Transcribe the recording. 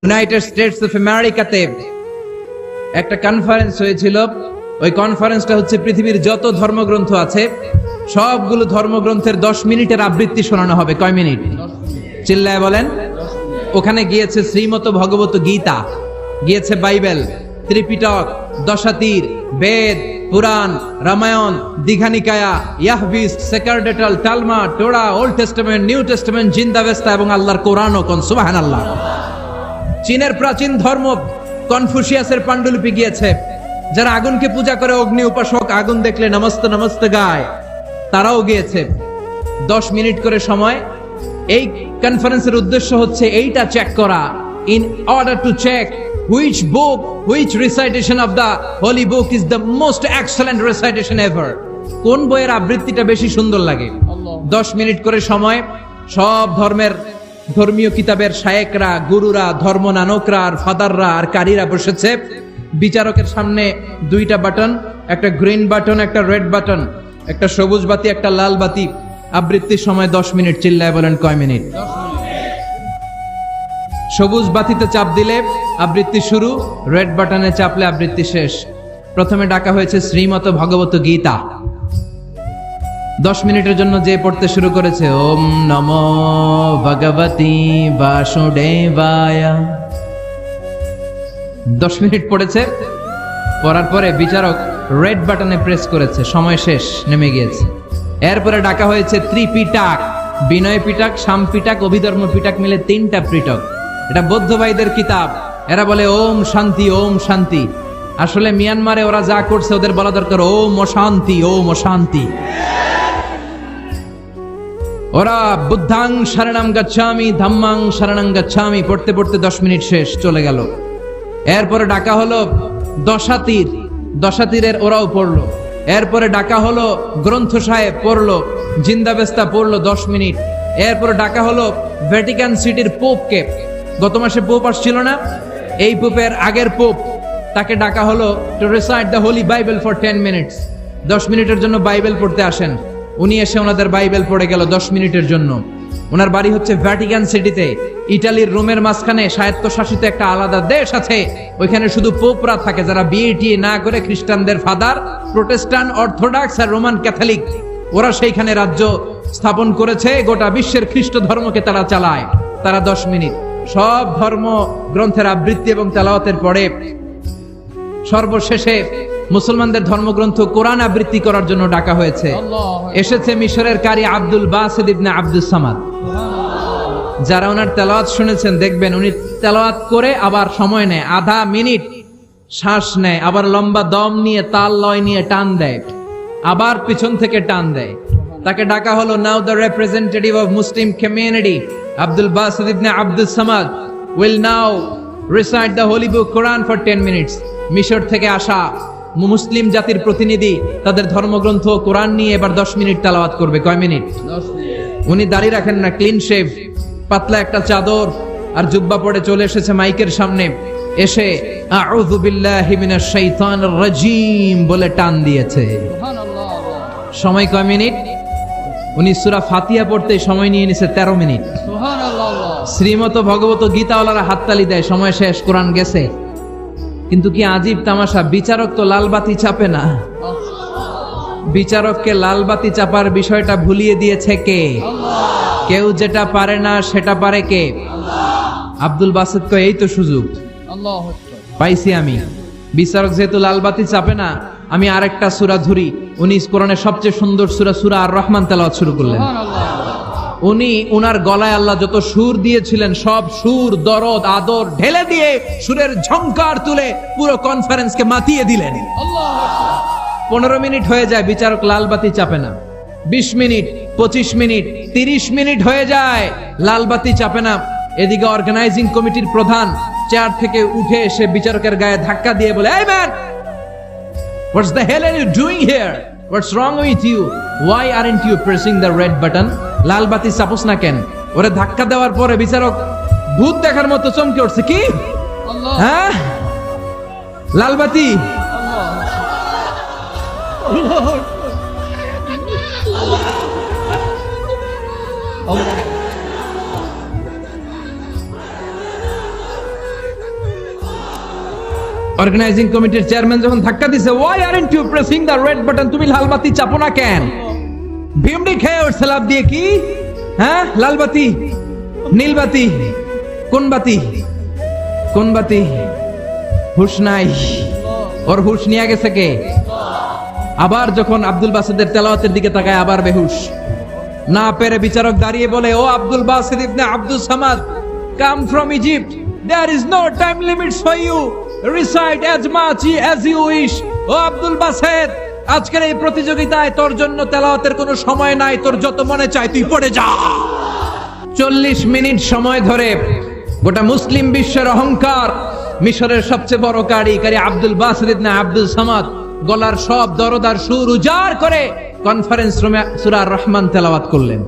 United states of আমেরিকাতে একটা conference হয়েছিল। ওই কনফারেন্সটা হচ্ছে পৃথিবীর যত ধর্মগ্রন্থ আছে সবগুলো ধর্মগ্রন্থের 10 মিনিটের আবৃত্তি শোনানো হবে। কয় মিনিট? চিল্লায় বলেন। ওখানে গিয়েছে শ্রীমত ভগবত গীতা, গিয়েছে বাইবেল, ত্রিপিটক, দশাতীর, বেদ, পুরাণ, রামায়ণ, দীঘানিকায়া, ইয়াহবিস, সেকারডেটাল, Talmud, Torah, Old Testament, New Testament, জিন্দাবেস্তা এবং আল্লাহর কোরআনও। কোন সুবহানাল্লাহ। চীনের প্রাচীন ধর্ম কনফুসিয়াসের পাণ্ডুলিপি গিয়েছে। যারা আগুনকে পূজা করে, অগ্নি উপাসক, আগুন দেখলে নমস্তে নমস্তে গায়, তারাও গিয়েছে। 10 মিনিট করে সময়। এই কনফারেন্সের উদ্দেশ্য হচ্ছে এইটা চেক করা, in order to check which book, which recitation of the holy book is the most excellent recitation ever. কোন বইয়ের আবৃত্তিটা বেশি সুন্দর লাগে। 10 মিনিট করে সময়। সব ধর্মের ধর্মীয় কিতাবের শায়েকরা, গুরুরা, ধর্ম নানকরা আর ফাদাররা আর কারীরা বসেছে। বিচারকের সামনে 2টা বাটন, একটা গ্রিন বাটন, একটা রেড বাটন, একটা সবুজ বাতি, একটা লাল বাতি। আবৃত্তির সময় 10 মিনিট। চিল্লায় বলেন কয় মিনিট? সবুজ বাতিতে চাপ দিলে আবৃত্তি শুরু, রেড বাটনে চাপলে আবৃত্তি শেষ। প্রথমে ডাকা হয়েছে শ্রীমত ভগবত গীতা। 10 মিনিটের জন্য যে পড়তে শুরু করেছে, ওম নমো ভগবতী বাসুদেবায়। 10 মিনিট পড়েছে। পড়ার পরে বিচারক রেড বাটনে প্রেস করেছে, সময় শেষ, নেমে গিয়েছে। এরপরে ডাকা হয়েছে ত্রিপিটক, বিনয় পিটক, শাম পিটক, অভিধর্ম পিটক মিলে 3টা পিটক। এটা বৌদ্ধ ভাইদের কিতাব। এরা বলে ওম শান্তি, ওম শান্তি। আসলে মিয়ানমারে ওরা যা করছে ওদের বলা দরকার ওম অশান্তি, ওম অশান্তি। ওরা বুদ্ধাং শরণং গচ্ছামি, ধাম্মাং শরণং গচ্ছামি পড়তে পড়তে 10 মিনিট শেষ, চলে গেল। এরপরে ডাকা হলো দশাতীর, দশাতীরের ওরাও পড়লো। এরপরে ডাকা হলো গ্রন্থ সাহেব, পড়লো। জিন্দাবেস্তা পড়লো 10 মিনিট। এরপরে ডাকা হলো ভ্যাটিকান সিটির পোপকে। গত মাসে পোপ আসছিল না? এই পোপের আগের পোপ, তাকে ডাকা হলো to recite the Holi Bible for 10 minutes. 10 মিনিটের জন্য বাইবেল পড়তে আসেন। উনি এসে ওনাদের বাইবেল পড়ে গেল 10 মিনিটের জন্য। ওনার বাড়ি হচ্ছে ভ্যাটিকান সিটিতে, ইটালির রোমের মাঝখানে স্বায়ত্তশাসিত একটা আলাদা দেশ আছে। ওইখানে শুধু পোপরা থাকে, যারা বিয়ে না করে খ্রিস্টানদের ফাদার, প্রোটেস্ট্যান্ট, অর্থোডক্স আর রোমান ক্যাথলিক, ওরা সেইখানে রাজ্য স্থাপন করেছে। গোটা বিশ্বের খ্রিস্ট ধর্মকে তারা চালায়। তারা 10 মিনিট সব ধর্ম গ্রন্থের আবৃত্তি এবং তেলাওয়াতের পরে সর্বশেষে মুসলমানদের ধর্মগ্রন্থ কোরআন আবৃত্তি করার জন্য ডাকা হয়েছে। এসেছে মিশরের কারি Abdul Basit ibn Abdus Samad. যারা ওনার তেলাওয়াত শুনেছেন দেখবেন উনি তেলাওয়াত করে আবার সময় নেয়, আধা মিনিট শ্বাস নেয়, আবার লম্বা দম নিয়ে তাল লয় নিয়ে টান দেয়, আবার পিছন থেকে টান দেয়। তাকে ডাকা হলো now the representative of Muslim community Abdul Basit ibn Abdus Samad will now recite the holy book Quran for 10 minutes. মিশর থেকে আসা মুসলিম জাতির প্রতিনিধি তাদের ধর্মগ্রন্থ কোরআন নিয়ে এবার 10 মিনিট তেলাওয়াত করবে। কয় মিনিট? 10 মিনিট। উনি দাড়ি রাখেন না, ক্লিন শেভ, পাতলা একটা চাদর আর জুব্বা পরে চলে এসেছে মাইকের সামনে। এসে আউযু বিল্লাহি মিনাশ শাইতানির রাজীম বলে টান দিয়েছে। সুবহানাল্লাহ। সময় কয় মিনিট? উনি সূরা ফাতিহা পড়তে সময় নিয়ে নিছে 13 মিনিট। সুবহানাল্লাহ। শ্রীমত ভগবত গীতাওয়ালারা হাততালি দেয়, সময় শেষ, কোরআন গেছে। কিন্তু কি আজীব তামাশা, বিচারক তো লাল বাতি চাপে না। বিচারককে লাল বাতি চাপার বিষয়টা ভুলিয়ে দিয়েছে কে? আল্লাহ। কেউ যেটা পারে না সেটা পারে কে? আল্লাহ। আব্দুল বাসিত কয় এই তো সুযোগ পাইছি আমি। বিচারক যেহেতু লাল বাতি চাপে না, আমি আরেকটা সূরা ধরি। উনি কোরআনের সবচেয়ে সুন্দর সূরা, সূরা আর রহমান তেলাওয়াত শুরু করলেন। উনি উনার গলায় আল্লাহ যত সুর দিয়েছিলেন সব সুর, দরদ, আদর ঢেলে দিয়ে সুরের ঝংকার তুলে পুরো কনফারেন্সকে মাতিয়ে দিলেন। 15 মিনিট হয়ে যায়, বিচারক লাল বাতি চাপে না। 20 মিনিট, 25 মিনিট, 30 মিনিট হয়ে যায়, লাল বাতি চাপে না। এদিকে অর্গানাইজিং কমিটির প্রধান চেয়ার থেকে উঠে এসে বিচারকের গায়ে ধাক্কা দিয়ে বলে, এই man, what's the hell are you doing here? What's wrong with you? Why aren't you pressing the red button? লাল বাতি চাপোস না কেন? ওরে ধাক্কা দেওয়ার পরে বিচারক ভূত দেখার মতো চমকে উঠছে। কি? হ্যাঁ, লাল বাতি। অর্গানাইজিং কমিটির চেয়ারম্যান যখন ধাক্কা দিছে, why aren't you pressing the red button, তুমি লাল বাতি চাপো না কেন? ভিমডি খেয়ে ওর সালাপ দিয়ে কি, হ্যাঁ লাল বাতি নীল বাতি, কোন বাতি কোন বাতি? হুশ নাই, ওর হুশ নিয়ে গেছে কে? আবার যখন আব্দুল বাসিদের তেলাওয়াতের দিকে তাকায় আবার বেহুশ। না পেরে বিচারক দাঁড়িয়ে বলে, ও Abdul Basid ibn Abdul Samad, come from Egypt, there is no time limits for you, recite as much as you wish. O Abdul Basit, আজকের এই প্রতিযোগিতায় তোর জন্য তেলাওয়াতের কোনো সময় নাই, তোর যত মনে চায় তুই পড়ে যা। 40 মিনিট সময় ধরে গোটা মুসলিম বিশ্বের অহংকার, মিশরের সবচেয়ে বড় কারি Abdul Basid ibn Abdul Samad গলার সব দরদার সুর উজাড় করে কনফারেন্স রুমে সূরা আর রহমান তেলাওয়াত করলেন।